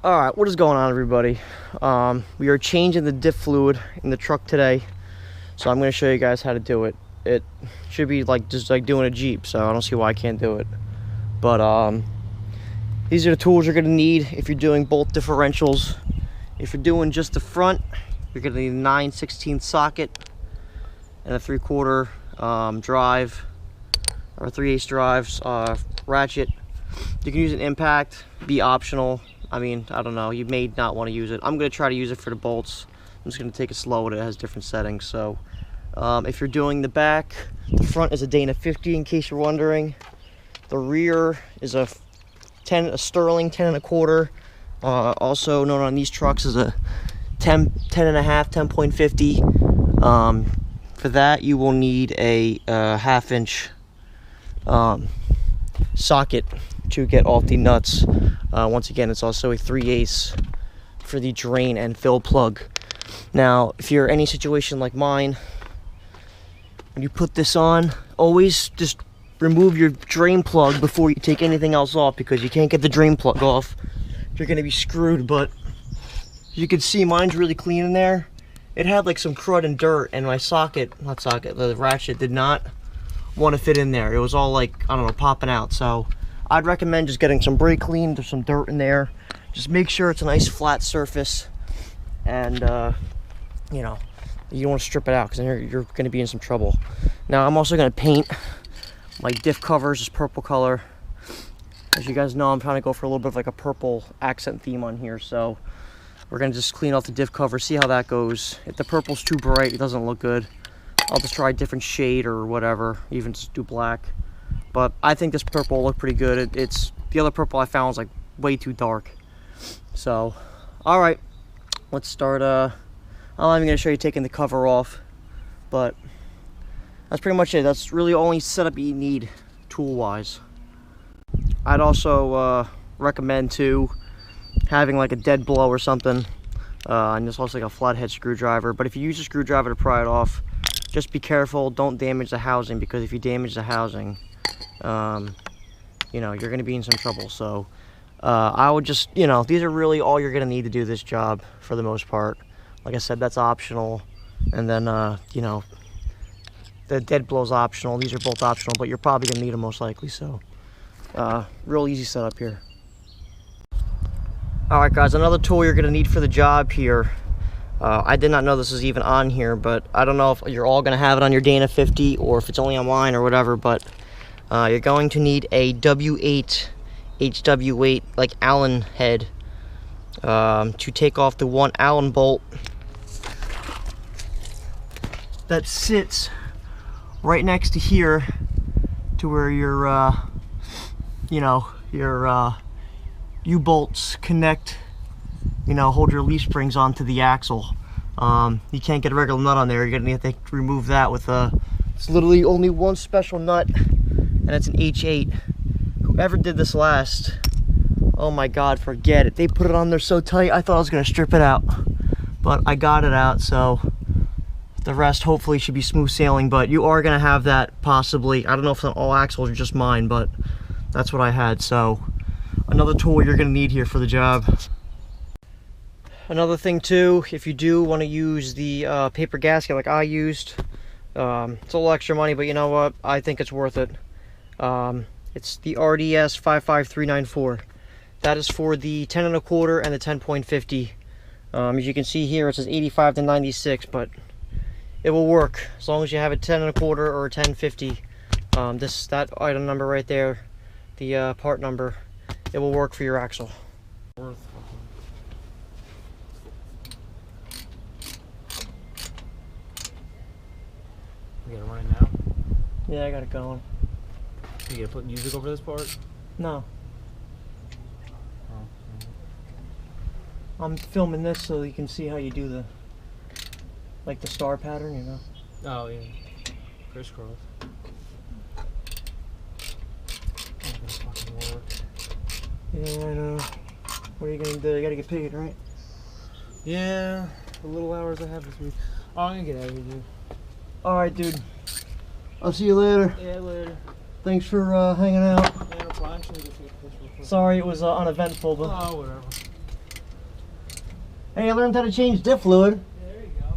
Alright, what is going on, everybody? We are changing the diff fluid in the truck today, so I'm going to show you guys how to do it. It should be just like doing a Jeep, so I don't see why I can't do it. But these are the tools you're going to need if you're doing both differentials. If you're doing just the front, you're going to need a 9/16 socket and a 3/4 drive or 3/8 drive ratchet. You can use an impact, be optional. I mean, I don't know, you may not want to use it. I'm going to try to use it for the bolts. I'm just going to take it slow, and it has different settings. So if you're doing the back, the front is a Dana 50 in case you're wondering. The rear is a Sterling 10 1/4, also known on these trucks as a 10 1/2, 10.50. For that you will need a 1/2 inch socket to get off the nuts. Once again, it's also a 3/8 for the drain and fill plug. Now, if you're any situation like mine, when you put this on, always just remove your drain plug before you take anything else off, because you can't get the drain plug off. You're going to be screwed. But you can see mine's really clean in there. It had like some crud and dirt, and my the ratchet did not want to fit in there. It was all like, I don't know, popping out. So I'd recommend just getting some brake clean. There's some dirt in there. Just make sure it's a nice flat surface, and you know, you don't want to strip it out, because then you're going to be in some trouble. Now I'm also going to paint my diff covers this purple color. As you guys know, I'm trying to go for a little bit of like a purple accent theme on here, so we're going to just clean off the diff cover, see how that goes. If the purple's too bright, it doesn't look good. I'll just try a different shade or whatever, even just do black. But I think this purple will look pretty good. It's the other purple I found was like way too dark. So, all right, let's start. I'm not even gonna show you taking the cover off, but that's pretty much it. That's really the only setup you need tool-wise. I'd also recommend too having like a dead blow or something, and this looks like a flathead screwdriver. But if you use a screwdriver to pry it off, just be careful. Don't damage the housing, because if you damage the housing, you know, you're going to be in some trouble. So I would just, you know, these are really all you're going to need to do this job for the most part. Like I said, that's optional. And then, you know, the dead blow's optional. These are both optional, but you're probably going to need them most likely. So real easy setup here. All right, guys, another tool you're going to need for the job here. I did not know this was even on here, but I don't know if you're all going to have it on your Dana 50 or if it's only on mine or whatever, but you're going to need a W8 HW8 like Allen head to take off the one Allen bolt that sits right next to here, to where your you know, your U-bolts connect, you know, hold your leaf springs onto the axle. You can't get a regular nut on there. You're gonna have to remove that with it's literally only one special nut, and it's an H8. Whoever did this last, oh my god, forget it. They put it on there so tight, I thought I was gonna strip it out, but I got it out. So the rest hopefully should be smooth sailing. But you are gonna have that possibly. I don't know if it's on all axles or just mine, but that's what I had. So another tool you're gonna need here for the job. Another thing too, if you do want to use the paper gasket like I used, it's a little extra money, but you know what? I think it's worth it. It's the RDS 55394. That is for the 10 1/4 and the 10.50. As you can see here, it says 85 to 96, but it will work as long as you have a 10 1/4 or a 10.50. That item number right there, the part number, it will work for your axle. You got it running now? Yeah, I got it going. You gotta put music over this part? No. Oh. I'm filming this so you can see how you do the, like the star pattern, you know? Oh, yeah. Crisscross. Not gonna fucking work. Yeah, I know. What are you gonna do? You gotta get paid, right? Yeah, the little hours I have this week. Oh, I'm gonna get out of here, dude. Alright, dude. I'll see you later. Yeah, later. Thanks for hanging out. Yeah, no problem. I'm just gonna go take a picture real quick. Sorry it was uneventful, but Oh, whatever. Hey, I learned how to change diff fluid. There you go.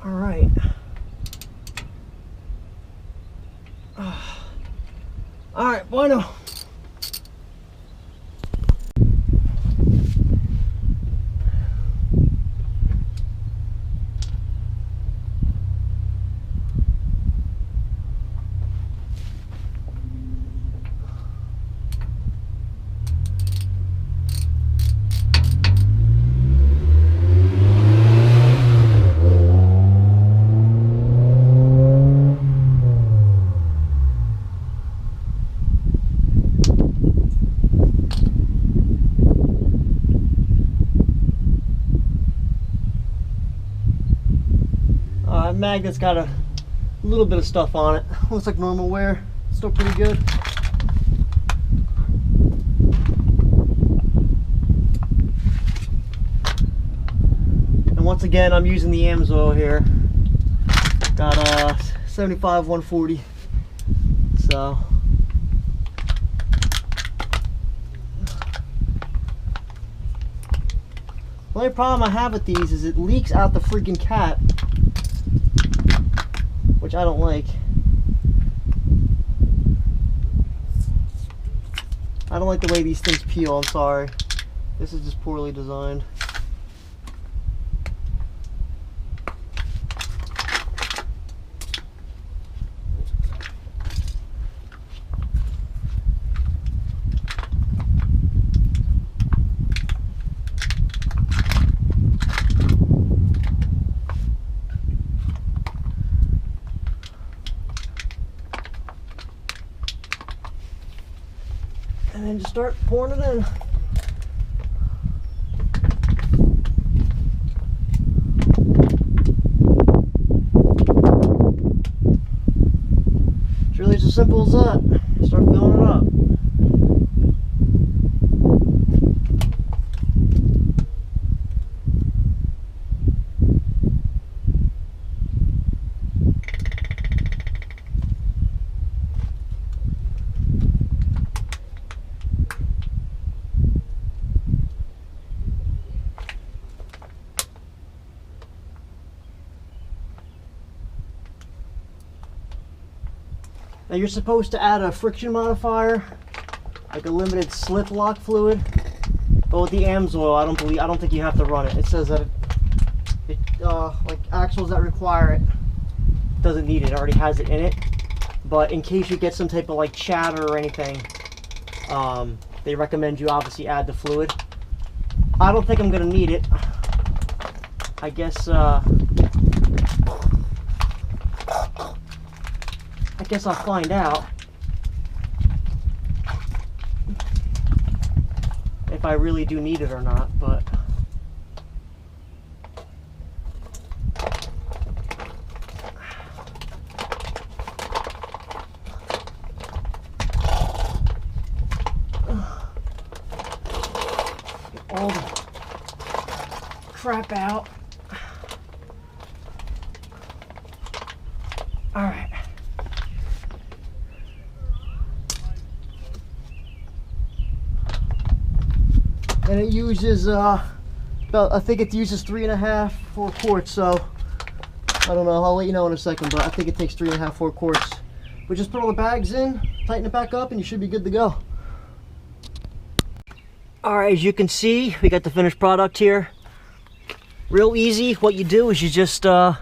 All right. All right, bueno. Magnet's got a little bit of stuff on it. Looks like normal wear. Still pretty good. And once again, I'm using the Amsoil here. Got 75 140. So the only problem I have with these is it leaks out the freaking cap, which I don't like. I don't like the way these things peel, I'm sorry. This is just poorly designed. And then just start pouring it in. It's really as simple as that. Start filling it up. Now you're supposed to add a friction modifier like a limited slip lock fluid. But with the AMSOIL, I don't think you have to run it. It says that like axles that require it doesn't need it. It already has it in it. But in case you get some type of like chatter or anything, they recommend you obviously add the fluid. I don't think I'm gonna need it. I guess I'll find out if I really do need it or not, but get all the crap out. All right. And it uses about, I think it uses 3.5, 4 quarts. So I don't know. I'll let you know in a second, but I think it takes 3.5, 4 quarts. But just put all the bags in, tighten it back up, and you should be good to go. All right, as you can see, we got the finished product here. Real easy. What you do is you just, you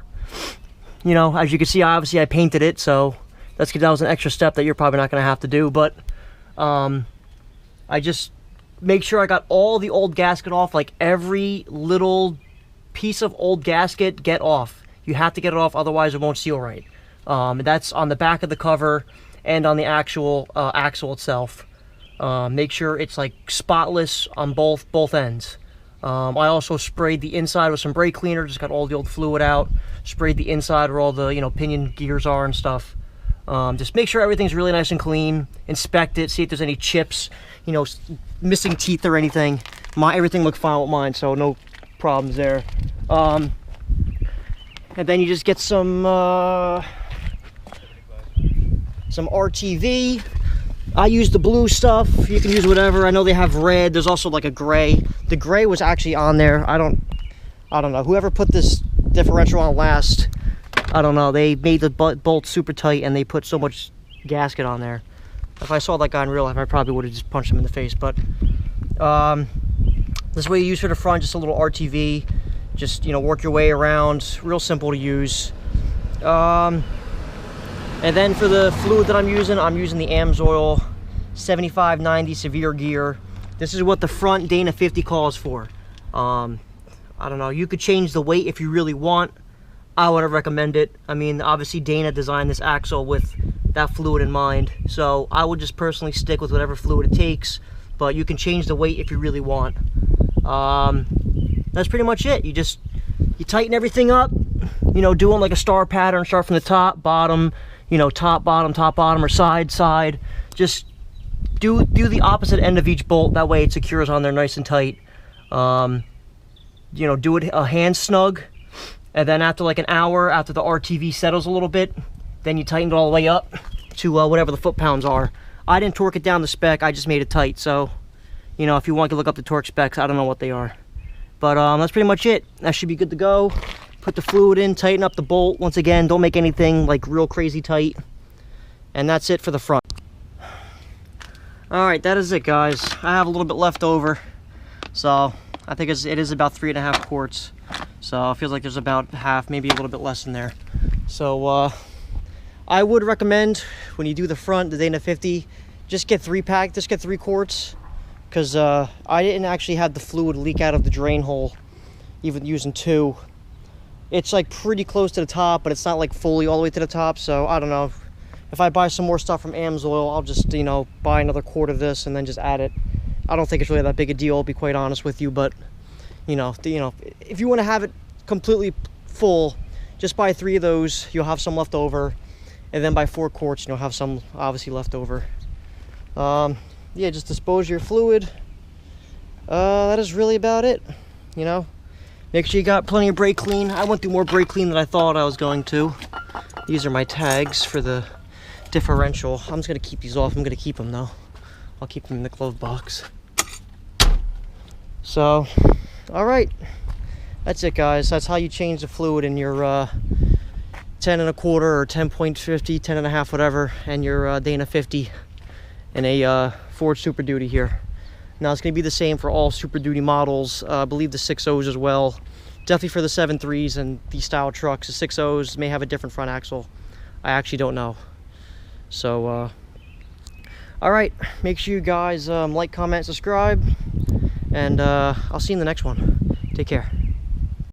know, as you can see, obviously I painted it, so that was an extra step that you're probably not going to have to do. But I just make sure I got all the old gasket off, like every little piece of old gasket, get off. You have to get it off, otherwise it won't seal right. That's on the back of the cover and on the actual axle itself. Make sure it's like spotless on both ends. I also sprayed the inside with some brake cleaner, just got all the old fluid out, sprayed the inside where all the, you know, pinion gears are and stuff. Just make sure everything's really nice and clean, inspect it, see if there's any chips, you know, missing teeth or anything. Everything looked fine with mine, so no problems there. And then you just get some RTV. I use the blue stuff. You can use whatever. I know they have red. There's also like a gray. The gray was actually on there. I don't know. Whoever put this differential on last, I don't know. They made the bolt super tight and they put so much gasket on there. If I saw that guy in real life, I probably would have just punched him in the face. But this is what you use for the front, just a little RTV. Just, you know, work your way around. Real simple to use. And then for the fluid that I'm using the AMSOIL 7590 Severe Gear. This is what the front Dana 50 calls for. I don't know, you could change the weight if you really want. I wouldn't recommend it. I mean, obviously Dana designed this axle with that fluid in mind, so I would just personally stick with whatever fluid it takes, but you can change the weight if you really want. That's pretty much it. You tighten everything up, you know, doing like a star pattern, start from the top, bottom, you know, top, bottom, or side. Just do the opposite end of each bolt. That way it secures on there nice and tight. You know, do it a hand snug. And then after like an hour, after the RTV settles a little bit, then you tighten it all the way up to whatever the foot-pounds are. I didn't torque it down the spec. I just made it tight. So, you know, if you want to look up the torque specs, I don't know what they are. But that's pretty much it. That should be good to go. Put the fluid in, tighten up the bolt. Once again, don't make anything like real crazy tight. And that's it for the front. All right, that is it, guys. I have a little bit left over. So I think it is about 3.5 quarts. So it feels like there's about half, maybe a little bit less in there. So I would recommend when you do the front, the Dana 50, just get 3-pack, just get 3 quarts. Because I didn't actually have the fluid leak out of the drain hole, even using 2. It's like pretty close to the top, but it's not like fully all the way to the top. So I don't know. If I buy some more stuff from AMSOIL, I'll just, you know, buy another quart of this and then just add it. I don't think it's really that big a deal, I'll be quite honest with you. But, you know, if you want to have it completely full, just buy 3 of those. You'll have some left over. And then buy 4 quarts, and you'll have some obviously left over. Yeah, just dispose your fluid. That is really about it, you know. Make sure you got plenty of brake clean. I went through more brake clean than I thought I was going to. These are my tags for the differential. I'm just going to keep these off. I'm going to keep them, though. I'll keep them in the glove box. So, all right. That's it, guys. That's how you change the fluid in your 10 1/4 or 10.50, 10 1/2, whatever, and your Dana 50 in a Ford Superduty here. Now it's going to be the same for all Superduty models. I believe the 6.0s as well. Definitely for the 7.3s and these style trucks. The 6.0s may have a different front axle. I actually don't know. So, all right. Make sure you guys like, comment, subscribe, and I'll see you in the next one. Take care.